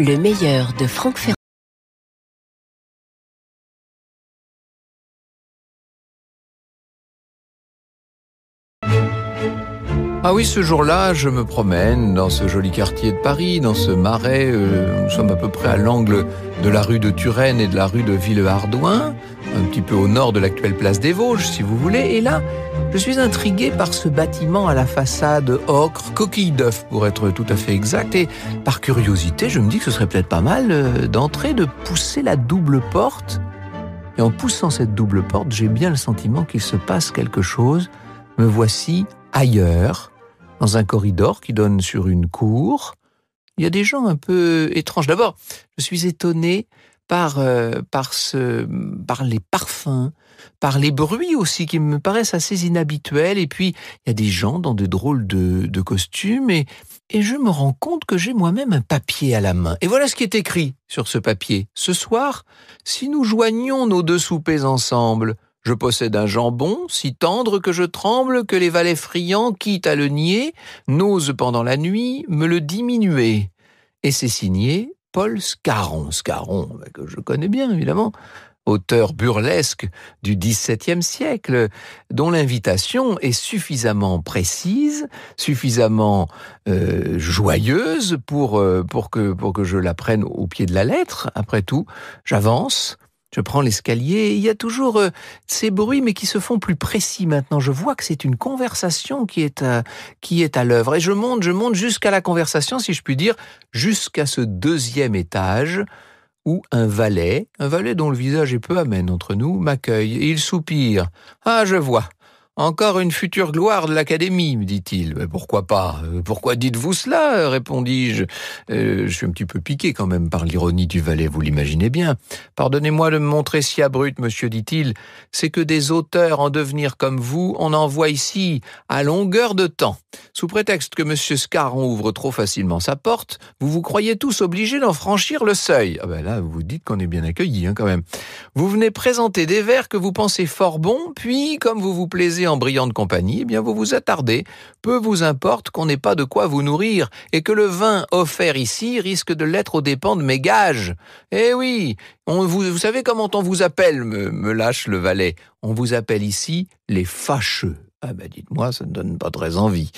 Le meilleur de Franck Ferrand. Ah oui, ce jour-là, je me promène dans ce joli quartier de Paris, dans ce marais. Nous sommes à peu près à l'angle de la rue de Turenne et de la rue de Villehardouin, un petit peu au nord de l'actuelle place des Vosges, si vous voulez. Et là, je suis intrigué par ce bâtiment à la façade ocre, coquille d'œuf pour être tout à fait exact. Et par curiosité, je me dis que ce serait peut-être pas mal d'entrer, de pousser la double porte. Et en poussant cette double porte, j'ai bien le sentiment qu'il se passe quelque chose. Me voici ailleurs, dans un corridor qui donne sur une cour. Il y a des gens un peu étranges. D'abord, je suis étonné par les parfums, par les bruits aussi qui me paraissent assez inhabituels. Et puis, il y a des gens dans de drôles de costumes et je me rends compte que j'ai moi-même un papier à la main. Et voilà ce qui est écrit sur ce papier. Ce soir, si nous joignions nos deux soupers ensemble, je possède un jambon, si tendre que je tremble, que les valets friands, quitte à le nier, n'osent pendant la nuit me le diminuer. Et c'est signé Paul Scarron. Scarron, que je connais bien, évidemment, auteur burlesque du XVIIe siècle, dont l'invitation est suffisamment précise, suffisamment joyeuse pour que je la prenne au pied de la lettre. Après tout, j'avance. Je prends l'escalier, il y a toujours ces bruits, mais qui se font plus précis maintenant. Je vois que c'est une conversation qui est à l'œuvre. Et je monte jusqu'à la conversation, si je puis dire, jusqu'à ce deuxième étage où un valet dont le visage est peu amène entre nous, m'accueille. Et il soupire. « Ah, je vois. Encore une future gloire de l'Académie, me dit-il. Mais pourquoi pas ? Pourquoi dites-vous cela ? Répondis-je. Je suis un petit peu piqué quand même par l'ironie du valet, vous l'imaginez bien. Pardonnez-moi de me montrer si abrupte, monsieur, dit-il. C'est que des auteurs en devenir comme vous, on en voit ici à longueur de temps. Sous prétexte que monsieur Scarron ouvre trop facilement sa porte, vous vous croyez tous obligés d'en franchir le seuil. Ah ben là, vous vous dites qu'on est bien accueillis, quand même. Vous venez présenter des vers que vous pensez fort bons, puis, comme vous vous plaisez en brillante compagnie, eh bien vous vous attardez. Peu vous importe qu'on n'ait pas de quoi vous nourrir et que le vin offert ici risque de l'être aux dépens de mes gages. Eh oui, vous savez comment on vous appelle, me lâche le valet. On vous appelle ici les fâcheux. Ah ben dites-moi, ça ne donne pas très envie.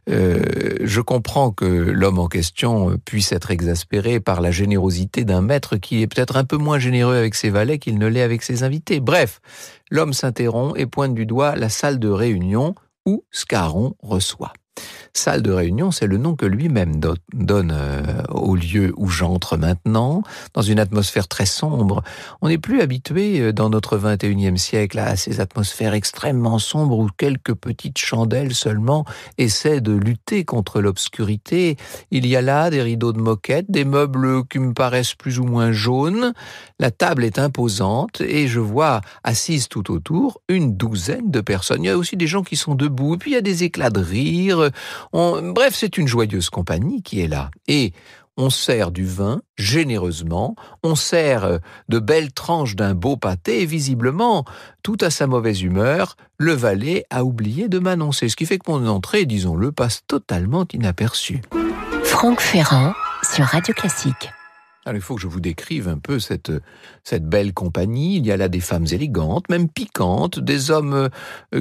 Je comprends que l'homme en question puisse être exaspéré par la générosité d'un maître qui est peut-être un peu moins généreux avec ses valets qu'il ne l'est avec ses invités. Bref, l'homme s'interrompt et pointe du doigt la salle de réunion où Scarron reçoit. Salle de réunion, c'est le nom que lui-même donne au lieu où j'entre maintenant, dans une atmosphère très sombre. On n'est plus habitué dans notre 21e siècle à ces atmosphères extrêmement sombres où quelques petites chandelles seulement essaient de lutter contre l'obscurité. Il y a là des rideaux de moquette, des meubles qui me paraissent plus ou moins jaunes. La table est imposante et je vois assises tout autour une douzaine de personnes. Il y a aussi des gens qui sont debout et puis il y a des éclats de rire. Bref, c'est une joyeuse compagnie qui est là. Et on sert du vin généreusement, on sert de belles tranches d'un beau pâté et visiblement, tout à sa mauvaise humeur, le valet a oublié de m'annoncer. Ce qui fait que mon entrée, disons-le, passe totalement inaperçue. Franck Ferrand sur Radio Classique. Alors, il faut que je vous décrive un peu cette belle compagnie. Il y a là des femmes élégantes, même piquantes, des hommes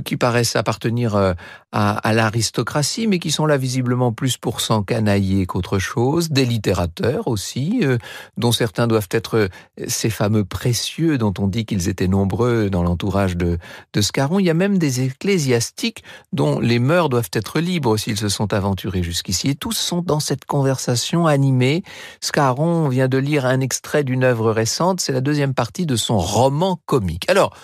qui paraissent appartenir à l'aristocratie, mais qui sont là visiblement plus pour s'encanailler qu'autre chose. Des littérateurs aussi, dont certains doivent être ces fameux précieux dont on dit qu'ils étaient nombreux dans l'entourage de Scarron. Il y a même des ecclésiastiques dont les mœurs doivent être libres s'ils se sont aventurés jusqu'ici. Et tous sont dans cette conversation animée. Scarron vient de lire un extrait d'une œuvre récente, c'est la deuxième partie de son roman comique. Alors,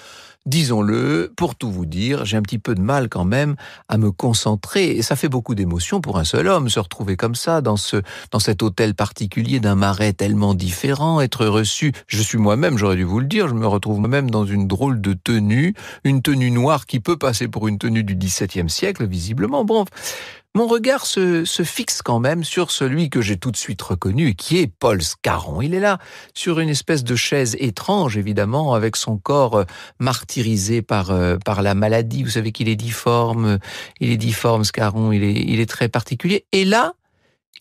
disons-le, pour tout vous dire, j'ai un petit peu de mal quand même à me concentrer, et ça fait beaucoup d'émotions pour un seul homme, se retrouver comme ça, dans cet hôtel particulier d'un marais tellement différent, être reçu, je suis moi-même, j'aurais dû vous le dire, je me retrouve moi-même dans une drôle de tenue, une tenue noire qui peut passer pour une tenue du XVIIe siècle, visiblement, bon. Mon regard se fixe quand même sur celui que j'ai tout de suite reconnu, qui est Paul Scarron. Il est là, sur une espèce de chaise étrange, évidemment, avec son corps martyrisé par la maladie. Vous savez qu'il est difforme, Scarron, il est très particulier. Et là,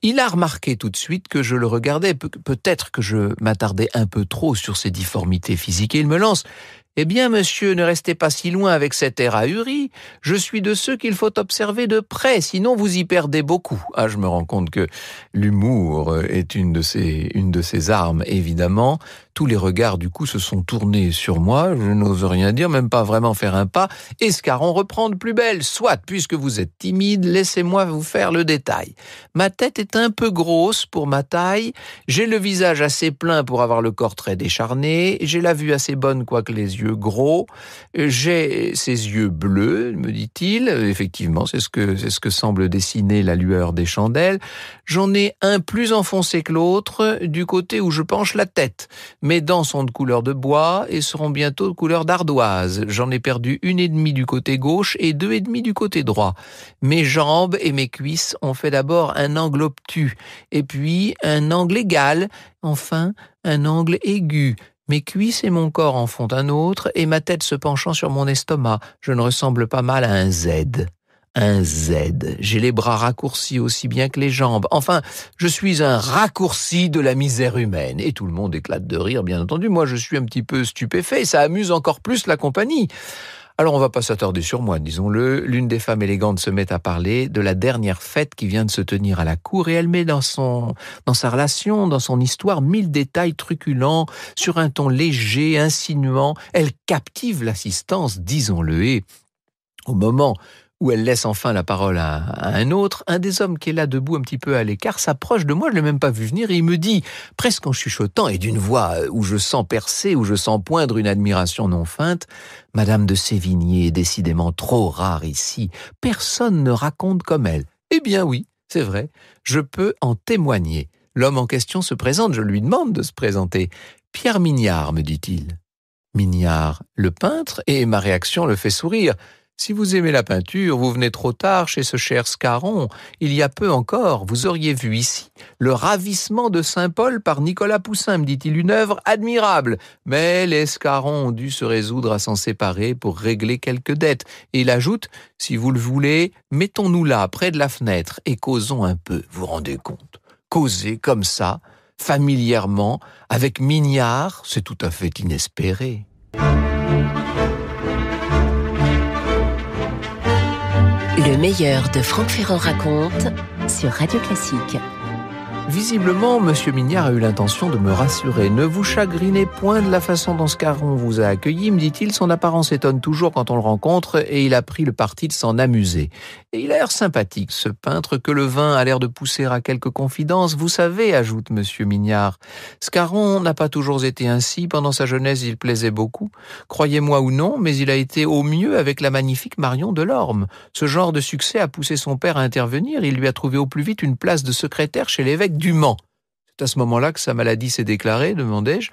Il a remarqué tout de suite que je le regardais, peut-être que je m'attardais un peu trop sur ses difformités physiques, et il me lance: « Eh bien, monsieur, ne restez pas si loin avec cet air ahuri. Je suis de ceux qu'il faut observer de près, sinon vous y perdez beaucoup. » Ah, je me rends compte que l'humour est une de ses armes, évidemment. Tous les regards, du coup, se sont tournés sur moi. Je n'ose rien dire, même pas vraiment faire un pas. Et Scarron reprend de plus belle. « Soit, puisque vous êtes timide, laissez-moi vous faire le détail. Ma tête est un peu grosse pour ma taille. J'ai le visage assez plein pour avoir le corps très décharné. J'ai la vue assez bonne, quoique les yeux gros. J'ai ses yeux bleus, me dit-il. Effectivement, c'est ce que semble dessiner la lueur des chandelles. J'en ai un plus enfoncé que l'autre, du côté où je penche la tête. Mes dents sont de couleur de bois et seront bientôt de couleur d'ardoise. J'en ai perdu 1,5 du côté gauche et 2,5 du côté droit. Mes jambes et mes cuisses ont fait d'abord un angle obtus, et puis un angle égal, enfin un angle aigu. Mes cuisses et mon corps en font un autre, et ma tête se penchant sur mon estomac, je ne ressemble pas mal à un Z. Un Z. J'ai les bras raccourcis aussi bien que les jambes. Enfin, je suis un raccourci de la misère humaine. Et tout le monde éclate de rire, bien entendu. Moi, je suis un petit peu stupéfait, et ça amuse encore plus la compagnie. Alors, on va pas s'attarder sur moi, disons-le. L'une des femmes élégantes se met à parler de la dernière fête qui vient de se tenir à la cour, et elle met dans sa relation, dans son histoire, 1000 détails truculents, sur un ton léger, insinuant. Elle captive l'assistance, disons-le, et au moment où elle laisse enfin la parole à un autre, un des hommes qui est là debout un petit peu à l'écart s'approche de moi, je ne l'ai même pas vu venir, et il me dit, presque en chuchotant et d'une voix où je sens percer, où je sens poindre une admiration non feinte: « Madame de Sévigné est décidément trop rare ici, personne ne raconte comme elle. » Eh bien oui, c'est vrai, je peux en témoigner. L'homme en question se présente, je lui demande de se présenter. « Pierre Mignard », me dit-il. Mignard, le peintre, et ma réaction le fait sourire. Si vous aimez la peinture, vous venez trop tard chez ce cher Scarron. Il y a peu encore, vous auriez vu ici le ravissement de Saint-Paul par Nicolas Poussin, me dit-il, une œuvre admirable. Mais les Scarrons ont dû se résoudre à s'en séparer pour régler quelques dettes. Et il ajoute, si vous le voulez, mettons-nous là, près de la fenêtre, et causons un peu, vous vous rendez compte. Causer comme ça, familièrement, avec Mignard, c'est tout à fait inespéré. Le meilleur de Franck Ferrand raconte sur Radio Classique. Visiblement, Monsieur Mignard a eu l'intention de me rassurer. « Ne vous chagrinez point de la façon dont Scarron vous a accueilli, me dit-il. Son apparence étonne toujours quand on le rencontre, et il a pris le parti de s'en amuser. Et il a l'air sympathique, ce peintre, que le vin a l'air de pousser à quelques confidences. Vous savez, ajoute Monsieur Mignard, Scarron n'a pas toujours été ainsi. Pendant sa jeunesse, il plaisait beaucoup. Croyez-moi ou non, mais il a été au mieux avec la magnifique Marion Delorme. Ce genre de succès a poussé son père à intervenir. Il lui a trouvé au plus vite une place de secrétaire chez l'évêque du Mans. C'est à ce moment-là que sa maladie s'est déclarée, demandai-je.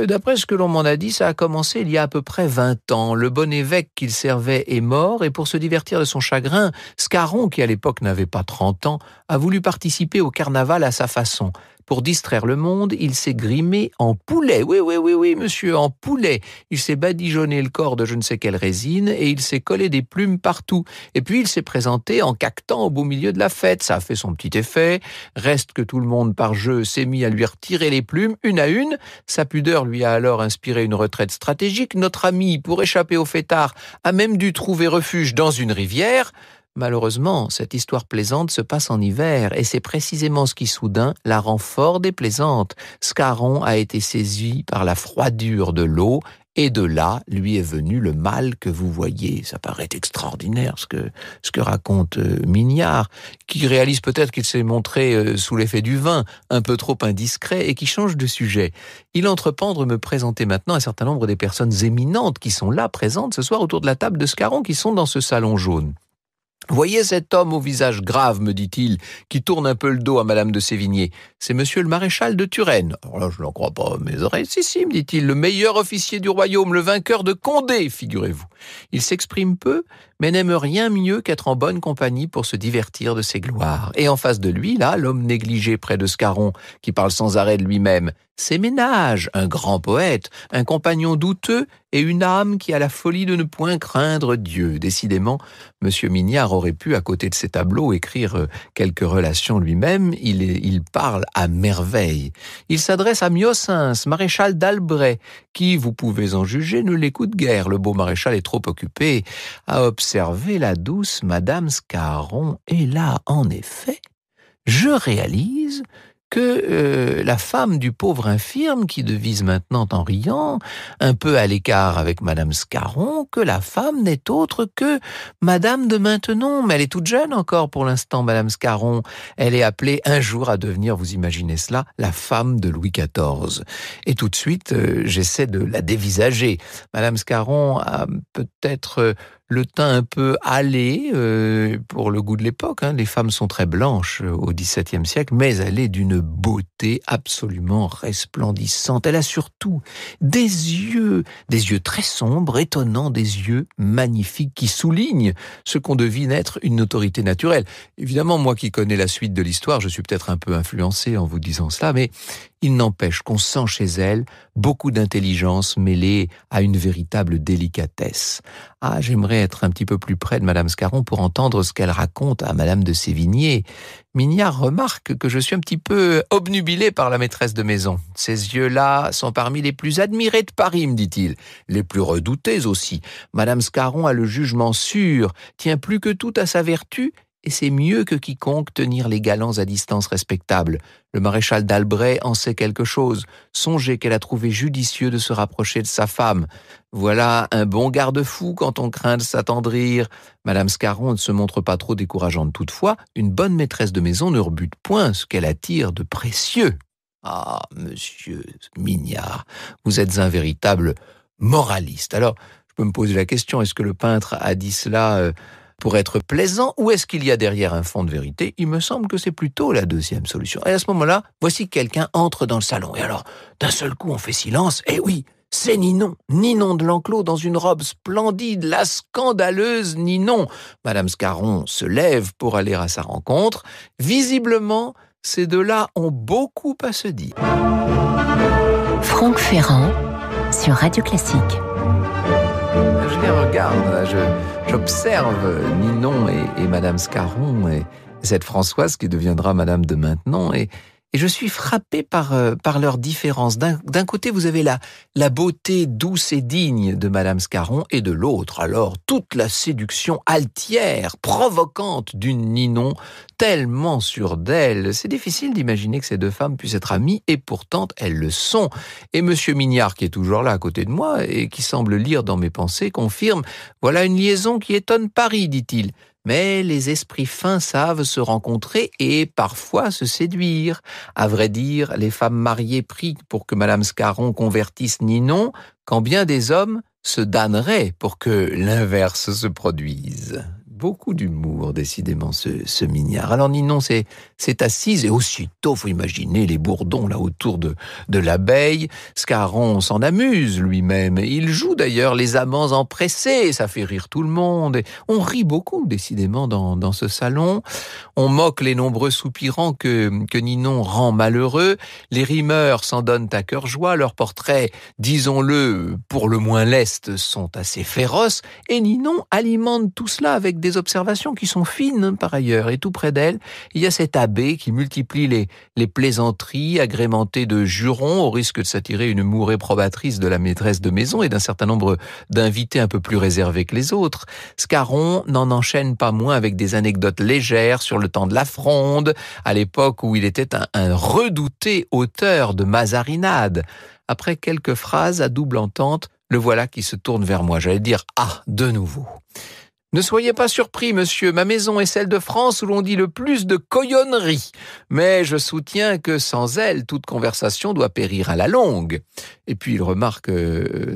D'après ce que l'on m'en a dit, ça a commencé il y a à peu près 20 ans. Le bon évêque qu'il servait est mort, et pour se divertir de son chagrin, Scarron, qui à l'époque n'avait pas 30 ans, a voulu participer au carnaval à sa façon. Pour distraire le monde, il s'est grimé en poulet. Oui, monsieur, en poulet. Il s'est badigeonné le corps de je ne sais quelle résine, et il s'est collé des plumes partout. Et puis il s'est présenté en caquetant au beau milieu de la fête. Ça a fait son petit effet. Reste que tout le monde, par jeu, s'est mis à lui retirer les plumes, une à une. Sa pudeur lui a alors inspiré une retraite stratégique. Notre ami, pour échapper au fêtard, a même dû trouver refuge dans une rivière. Malheureusement, cette histoire plaisante se passe en hiver, et c'est précisément ce qui soudain la rend fort déplaisante. Scarron a été saisi par la froidure de l'eau, et de là lui est venu le mal que vous voyez. Ça paraît extraordinaire ce que raconte Mignard, qui réalise peut-être qu'il s'est montré sous l'effet du vin, un peu trop indiscret, et qui change de sujet. Il entreprend de me présenter maintenant un certain nombre des personnes éminentes qui sont là, présentes ce soir autour de la table de Scarron, qui sont dans ce salon jaune. Voyez cet homme au visage grave, me dit-il, qui tourne un peu le dos à Madame de Sévigné. C'est monsieur le maréchal de Turenne. Alors là, je n'en crois pas mes oreilles. Si, me dit-il, le meilleur officier du royaume, le vainqueur de Condé, figurez-vous. Il s'exprime peu, mais n'aime rien mieux qu'être en bonne compagnie pour se divertir de ses gloires. Et en face de lui, là, l'homme négligé près de Scarron, qui parle sans arrêt de lui-même, c'est Ménage, un grand poète, un compagnon douteux et une âme qui a la folie de ne point craindre Dieu. Décidément, Monsieur Mignard aurait pu, à côté de ses tableaux, écrire quelques relations lui-même. Il parle à merveille. Il s'adresse à Miossens, maréchal d'Albret, qui, vous pouvez en juger, ne l'écoute guère. Le beau maréchal est trop occupé à observer la douce Madame Scarron. Et là, en effet, je réalise que la femme du pauvre infirme, qui devise maintenant en riant, un peu à l'écart avec Madame Scarron, que la femme n'est autre que Madame de Maintenon. Mais elle est toute jeune encore pour l'instant, Madame Scarron. Elle est appelée un jour à devenir, vous imaginez cela, la femme de Louis XIV. Et tout de suite, j'essaie de la dévisager. Madame Scarron a peut-être le teint un peu hâlé pour le goût de l'époque. Les femmes sont très blanches au XVIIe siècle, mais elle est d'une beauté absolument resplendissante. Elle a surtout des yeux très sombres, étonnants, des yeux magnifiques qui soulignent ce qu'on devine être une autorité naturelle. Évidemment, moi qui connais la suite de l'histoire, je suis peut-être un peu influencé en vous disant cela, mais il n'empêche qu'on sent chez elle beaucoup d'intelligence mêlée à une véritable délicatesse. Ah, j'aimerais être un petit peu plus près de Madame Scarron pour entendre ce qu'elle raconte à Madame de Sévigné. Mignard remarque que je suis un petit peu obnubilé par la maîtresse de maison. Ses yeux-là sont parmi les plus admirés de Paris, me dit-il. Les plus redoutés aussi. Madame Scarron a le jugement sûr, tient plus que tout à sa vertu, et c'est mieux que quiconque tenir les galants à distance respectable. Le maréchal d'Albret en sait quelque chose. Songez qu'elle a trouvé judicieux de se rapprocher de sa femme. Voilà un bon garde-fou quand on craint de s'attendrir. Madame Scarron ne se montre pas trop décourageante toutefois. Une bonne maîtresse de maison ne rebute point ce qu'elle attire de précieux. Ah, monsieur Mignard, vous êtes un véritable moraliste. Alors, je peux me poser la question, est-ce que le peintre a dit cela pour être plaisant, ou est-ce qu'il y a derrière un fond de vérité? Il me semble que c'est plutôt la deuxième solution. Et à ce moment-là, voici que quelqu'un entre dans le salon. Et alors, d'un seul coup, on fait silence. Et oui, c'est Ninon de l'Enclos, dans une robe splendide, la scandaleuse Ninon. Madame Scarron se lève pour aller à sa rencontre. Visiblement, ces deux-là ont beaucoup à se dire. Franck Ferrand, sur Radio Classique. Je les regarde, j'observe Ninon et Madame Scarron et cette Françoise qui deviendra Madame de Maintenon et je suis frappé par leurs différences. D'un côté, vous avez la beauté douce et digne de Madame Scarron et de l'autre, alors, toute la séduction altière, provocante d'une Ninon, tellement sûre d'elle. C'est difficile d'imaginer que ces deux femmes puissent être amies et pourtant elles le sont. Et Monsieur Mignard, qui est toujours là à côté de moi et qui semble lire dans mes pensées, confirme « Voilà une liaison qui étonne Paris », dit-il. Mais les esprits fins savent se rencontrer et parfois se séduire. À vrai dire, les femmes mariées prient pour que Madame Scarron convertisse Ninon, quand bien des hommes se damneraient pour que l'inverse se produise. Beaucoup d'humour, décidément, ce Mignard. Alors Ninon s'est assise et aussitôt, faut imaginer les bourdons là autour de l'abeille. Scarron s'en amuse lui-même. Il joue d'ailleurs les amants empressés, ça fait rire tout le monde. Et on rit beaucoup, décidément, dans ce salon. On moque les nombreux soupirants que Ninon rend malheureux. Les rimeurs s'en donnent à cœur joie. Leurs portraits, disons-le, pour le moins lestes, sont assez féroces. Et Ninon alimente tout cela avec des observations qui sont fines par ailleurs. Et tout près d'elle, il y a cet abbé qui multiplie les plaisanteries agrémentées de jurons au risque de s'attirer une moue réprobatrice de la maîtresse de maison et d'un certain nombre d'invités un peu plus réservés que les autres. Scarron n'en enchaîne pas moins avec des anecdotes légères sur le temps de la Fronde, à l'époque où il était un redouté auteur de mazarinades. Après quelques phrases à double entente, le voilà qui se tourne vers moi. J'allais dire « Ah, de nouveau !» Ne soyez pas surpris, monsieur, ma maison est celle de France où l'on dit le plus de coyonneries. Mais je soutiens que sans elle, toute conversation doit périr à la longue. Et puis il remarque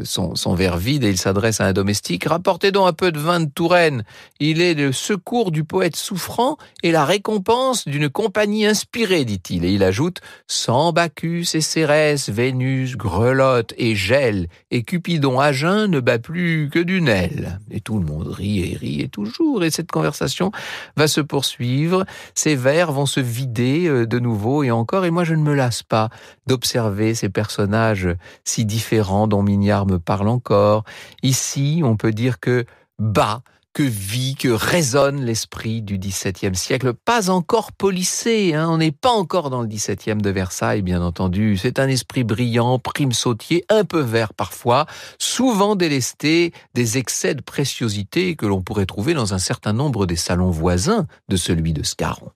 son verre vide et il s'adresse à un domestique. Rapportez donc un peu de vin de Touraine. Il est le secours du poète souffrant et la récompense d'une compagnie inspirée, dit-il. Et il ajoute, sans Bacchus et Cérès, Vénus, grelotte et gèle, et Cupidon à jeun ne bat plus que d'une aile. Et tout le monde rit et rit. l'esprit, et cette conversation va se poursuivre, ces verres vont se vider de nouveau et encore, et moi je ne me lasse pas d'observer ces personnages si différents dont Mignard me parle encore. Ici, on peut dire que bat, que vit, que résonne l'esprit du XVIIe siècle, pas encore polissé, on n'est pas encore dans le XVIIe de Versailles, bien entendu. C'est un esprit brillant, primesautier, un peu vert parfois, souvent délesté des excès de préciosité que l'on pourrait trouver dans un certain nombre des salons voisins de celui de Scarron.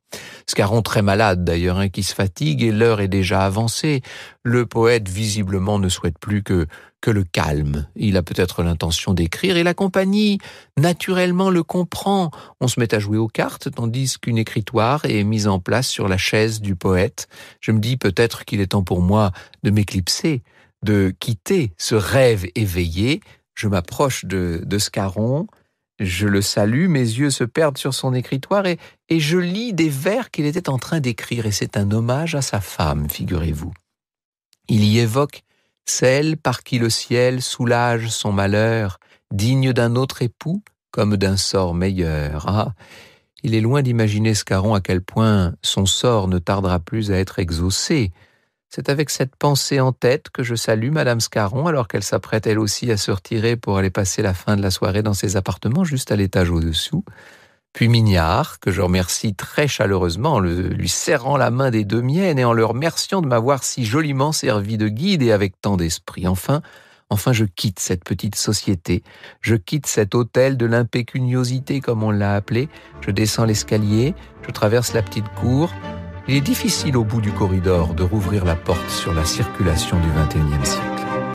Scarron très malade d'ailleurs, qui se fatigue et l'heure est déjà avancée. Le poète visiblement ne souhaite plus que le calme. Il a peut-être l'intention d'écrire et la compagnie, naturellement, le comprend. On se met à jouer aux cartes tandis qu'une écritoire est mise en place sur la chaise du poète. Je me dis peut-être qu'il est temps pour moi de m'éclipser, de quitter ce rêve éveillé. Je m'approche de Scarron, je le salue, mes yeux se perdent sur son écritoire et je lis des vers qu'il était en train d'écrire et c'est un hommage à sa femme, figurez-vous. Il y évoque celle par qui le ciel soulage son malheur, digne d'un autre époux comme d'un sort meilleur. Ah, il est loin d'imaginer Scarron à quel point son sort ne tardera plus à être exaucé. C'est avec cette pensée en tête que je salue Madame Scarron alors qu'elle s'apprête elle aussi à se retirer pour aller passer la fin de la soirée dans ses appartements juste à l'étage au-dessous. Puis Mignard, que je remercie très chaleureusement en lui serrant la main des deux miennes et en le remerciant de m'avoir si joliment servi de guide et avec tant d'esprit. Enfin, je quitte cette petite société, je quitte cet hôtel de l'impécuniosité comme on l'a appelé, je descends l'escalier, je traverse la petite cour. Il est difficile au bout du corridor de rouvrir la porte sur la circulation du XXIe siècle.